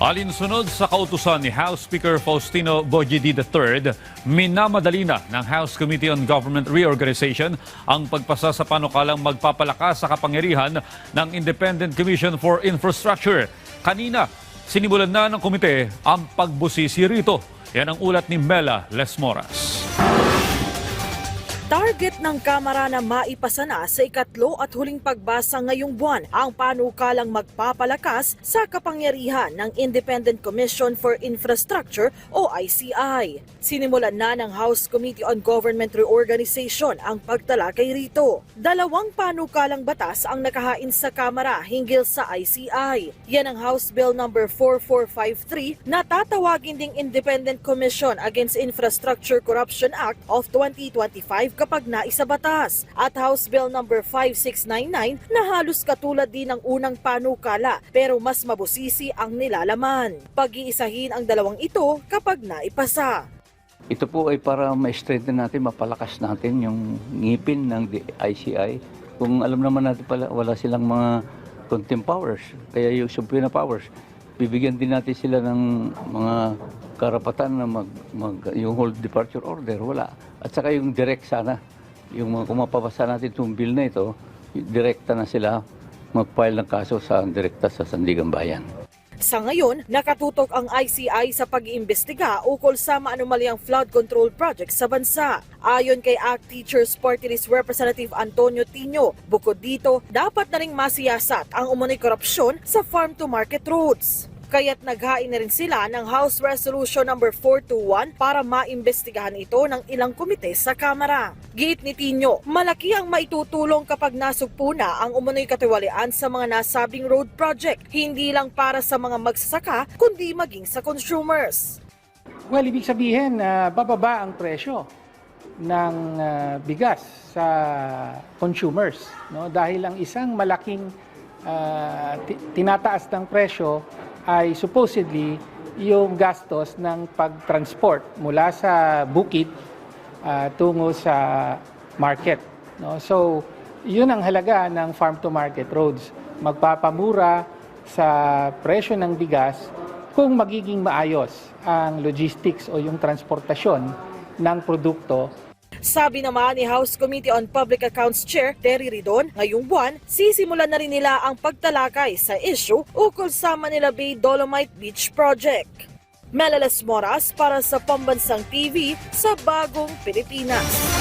Alinsunod sa kautusan ni House Speaker Faustino Bojidi III, minamadali na ng House Committee on Government Reorganization ang pagpasa sa panukalang magpapalakas sa kapangyarihan ng Independent Commission for Infrastructure. Kanina, sinimulan na ng komite ang pagbusisi rito. Yan ang ulat ni Mela Lesmoras. Target ng Kamara na maipasa na sa ikatlo at huling pagbasa ngayong buwan ang panukalang magpapalakas sa kapangyarihan ng Independent Commission for Infrastructure o ICI. Sinimulan na ng House Committee on Government Reorganization ang pagtalakay rito. Dalawang panukalang batas ang nakahain sa Kamara hinggil sa ICI. Yan ang House Bill No. 4453 na tatawagin ding Independent Commission Against Infrastructure Corruption Act of 2025 kapag naisabatas, at House Bill No. 5699 na halos katulad din ng unang panukala pero mas mabusisi ang nilalaman. Pag-iisahin ang dalawang ito kapag naipasa. Ito po ay para ma-strengthen natin, mapalakas natin yung ngipin ng ICI. Kung alam naman natin pala, wala silang mga contempt powers, kaya yung subpoena powers, bibigyan din natin sila ng mga karapatan na yung whole departure order, wala. At saka yung direct sana, yung mga kumapapasa natin itong bill na ito, direkta na sila mag-file ng kaso sa direkta sa Sandigan Bayan. Sa ngayon, nakatutok ang ICI sa pag-iimbestiga ukol sa maanumalyang flood control project sa bansa. Ayon kay ACT Teachers Party List Representative Antonio Tino, bukod dito, dapat na ring masiyasat ang umunoy korupsyon sa farm-to-market roads. Kaya't naghain na rin sila ng House Resolution No. 421 para maimbestigahan ito ng ilang komite sa Kamara. Giit ni Tino, malaki ang maitutulong kapag nasugpo na ang umunoy katiwalian sa mga nasabing road project, hindi lang para sa mga magsasaka kundi maging sa consumers. Well, ibig sabihin, bababa ang presyo ng bigas sa consumers, no? Dahil ang isang malaking tinataas ng presyo ay supposedly yung gastos ng pag-transport mula sa bukid tungo sa market, no? So, yun ang halaga ng farm-to-market roads. Magpapamura sa presyo ng bigas kung magiging maayos ang logistics o yung transportasyon ng produkto. Sabi naman ni House Committee on Public Accounts Chair Terry Ridon, ngayong buwan, sisimulan na rin nila ang pagtalakay sa issue ukol sa Manila Bay Dolomite Beach Project. Mela Lesmoras para sa Pambansang TV sa Bagong Pilipinas.